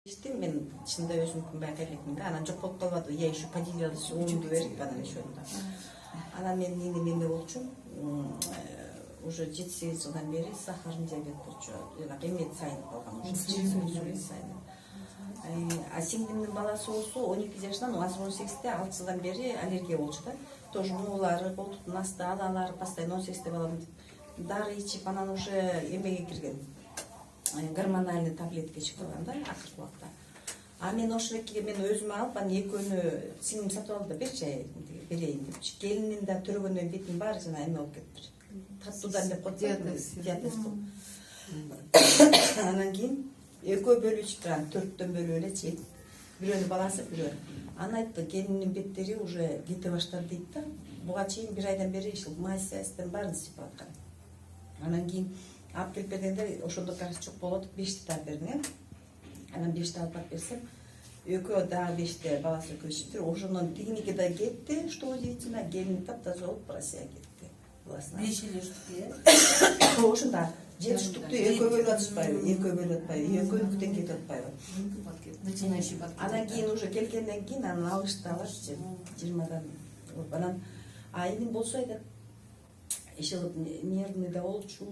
Мен чында өзүмкүн байкай элекмин да, анан жок болуп калбады. Я еще поделилась оңду берип анан ошондо. Анан мен эмне болчу? Уже 7-8 жылдан бери сахарный диабет болчу. Эме сайын калган уже. А сиңдимдин баласы болсо 12 жашынан азыр 18-те 6 жылдан бери аллергия болчу да. Тоже муулары, колтуктун асты, алалары постоянно 18-те балам дары ичип, анан уже эмеге кирген. Гормональный таблетка ичип койгон да, акыркы убакта. А мен ошолекке мен өзүмө алып, анан экөөнү сиңдим сатып алды да, берчи берейин депчи. Келинин да төрөгөндөн бетинин баары жана эме болуп кетиптир. Таттуудан деп коет, диабет болуп. Анан кийин экөө бөлүп ичип турган, 4төн бөлүп эле чейт. Бирөөнүн баласы, бирөө. Анан айтты, келинин беттери уже кете баштады дейт да. Буга чейин 1 айдан бери ишил массиясынан баарын сыйпап аткан. Анан кийин алып келип бергенде ошондо кажется жок болот, 5-ти алып бердиң. Анан 5-ти алып берсем, экөө дагы 5-те баласы экөө ичиптир. Ошондон тигиники да кетти, что удивительно, келин таптаза болуп Россияга кетти. 5 эле штук, Ошондо 7 штукту экөө бөлүп атышпайбы, экөөнүкүдөн кетип атпайбы. Начинающий подкет. Анан кийин уже келгенден кийин анан алышты 20-дан. Анан айнин болсо айтат, ишилип нервный да болчу,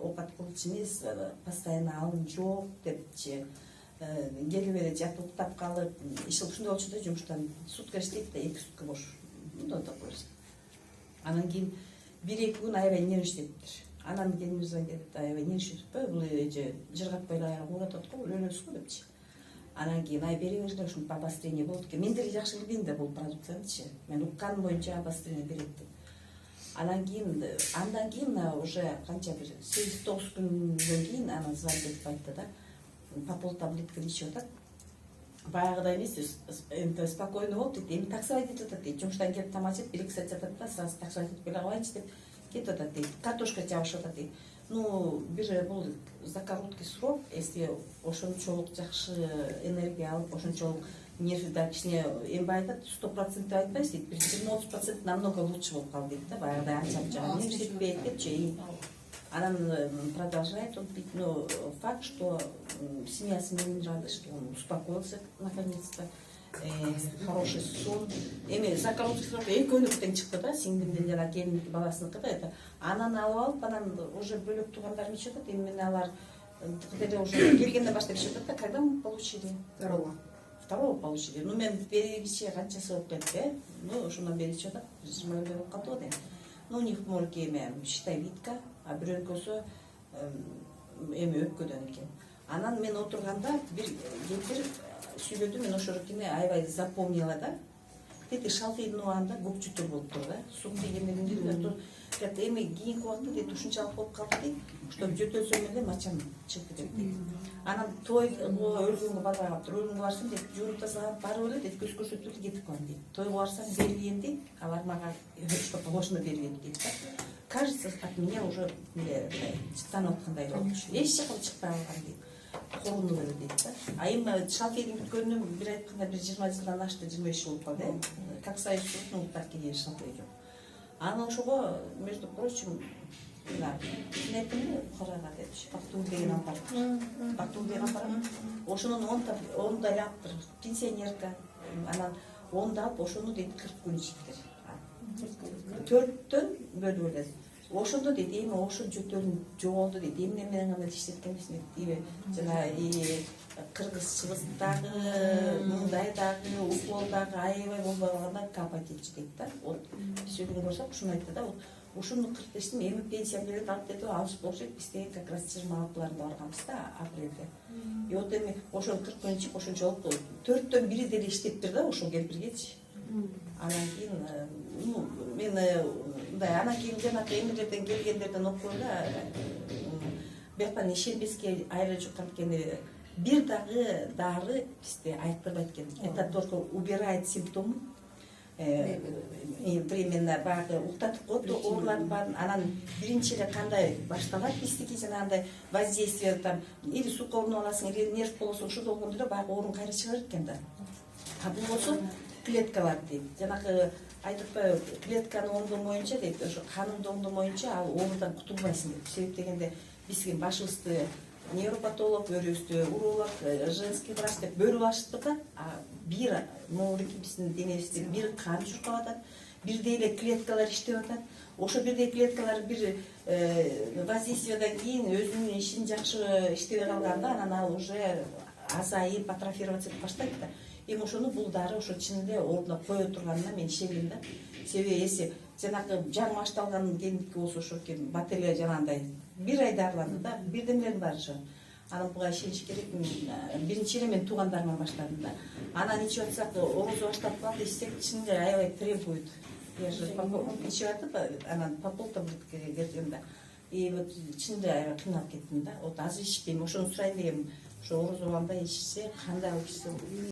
оокат кылчу эмес, постоянно алым жок депчи. Келип эле жатып уктап калып, ишилип ушундай болчу да, жумуштан сутка иштейт да, 2 сутка бош. Мындай такой. Анан кийин 1-2 күн аябай нервничатыптыр. Анан келинибиз айтат, аябай нервничатпы, бул жыргатпай эле уратат го, өлөбүз го депчи. Анан кийин бери бергиле, ушунун обострение болот экен. Мен деле жакшы билбейм да бул продукцияны. Мен укканым боюнча обострение берет деп. Андан кийин уже канча бир 8-9 күндөн кийин анан звонок этип айтты да. По пол таблетка ичип атат. Баягыдай эмес, спокойно болуп дейт. Эми таксовать этип атат дейт. Жумуштан келип тамак жеп, 1-2 саат жатат да, сразу таксовать этип келе калайынчы деп кетип атат дейт. Картошка жабышып атат дейт. Ну, бир бул за короткий срок, если ошончолук жакшы энергия алып, ошончолук нервда кичине эми айтат, 100% айтпайсыз дейт, бир 20-30% намного лучше болуп калды дейт да, баягыдай анча нерв жетпейт депчи. Анан продолжает он пить, но факт, что семья с ним рада, что он успокоился наконец-то, хороший сон. Эми за короткий срок экөөнүктөн чыкты да, сиңдимдин жана келиндин баласыныкы да это. Анан алып алып, анан уже бөлөк туугандарым ичип атат, эми мен алар деле уже келгенден баштап ичип атат да, когда мы получили? Второго получили. Ну мен перевиче канчасы болуп кетти, ну ошондон бери ичип атат, 20 күндө болуп калды го дейм. Ну у них морки эме щитовидка, а бирөөнкөсү эми өпкөдөн экен. Анан мен отурганда бир кетир сүйлөдү, мен ошол кине аябай запомнила да. Дети шалфейдин убагында көк жутур болуптур да. Сук тийгенден эми кийинки убакта дейт ушунчалык болуп калды дейт, что жөтөлсөм эле мачам чыгып кетет дейт. Анан тойго өлгөнгө барбай калыптыр. Өлгөнгө барсам дейт, жууруп тазалап барып эле дейт, көз көрсөтүп кетип калам дейт. Тойго барсам берген дейт, алар мага что положено берген дейт да. Кажется, от меня уже чыктанып аткандай болчу. Эч жакка чыкпай калган дейт. Корунуп эле дейт да. А эми шалфейдин бүткөнүнө бир айтканда бир 20 жылдан ашты, 25 жыл болуп калды. Как сайып, ну так и есть шалфей жок. Анан ошого, между прочим, мен айттым Бухарага депчи, Бактугул деген апар. Бактугул деген апар. Ошонун 10 да алыптыр, пенсионерка. Анан 10 да алып, ошону дейт 40 күн ичиптир. 4төн бөлүп эле. Ошондо дейт, эми ошо жөтөлүм жоголду дейт. Эмне менен гана иштеткенбизин дейт. Жана кыргыз чыгыстагы, мындайдагы, уколдагы аябай болбой калганда капать этчи дейт да. Вот сөйлөгөн болсок, ушуну айтты да. Ушуну 40 иштим, эми пенсия берет, алып кетип алыш болчу. Биз деген как раз 26-ларында барганбыз да, апрелде. И вот эми ошол 40 күн ичип, ошончолук 4төн 1 деле иштептир да, ошол кемпиргечи. Анан кийин, ну, мен мындай, анан кийин жанагы эмелерден келгендерден окуйм да, бияктан ишенбеске айла жуккан экен. Бир дагы дары бизде айтпайт экен. Это только убирает симптомы. Временно багы уктатып коет оорулардын баарын. Анан биринчи эле кандай башталат биздики жанагындай воздействие там, или сукорунуп аласың, или нерв болосуң, ушул болгондо эле багы оорун кайра чыгарат экен да. А бул болсо клеткалар дейт. Жанагы айтыппайбы, клетканы оңдомоюнча дейт, ошо каныңды оңдомоюнча ал оорудан кутулбайсың дейт. Себеп дегенде бизге башыбызды нейропатолог, өрөстө уролог, женский врач деп бөлүп алышты да. Бир могуки биздин денебизде бир кан чуркап атат, бирдей эле клеткалар иштеп атат. Ошо бирдей клеткалар бир воздействиядан кийин өзүнүн ишин жакшы иштебей калганда анан ал уже азайып, атрофироваться этип баштайт да. Эми ошону бул дары ошо чынында ордуна кое турганына мен ишенем да. Себеби эси жанагы жаңы башталган гендики болсо ошо бат эле жанагындай бир ай дарыланды да, бирдемелердин баары жок. Анан буга ишениш керек. Биринчи эле мен туугандарыман баштадым да. Анан ичип атсак, орозу баштап калды, ичсек чынында аябай требует. Я же ичип атып, анан по полтаблетке бердим да. И вот чынында аябай кыйналып кеттим да. Вот азыр ичпейм, ошону сурайын дегем. Ошо орозу алганда ичсе, кандай кылып ичсе.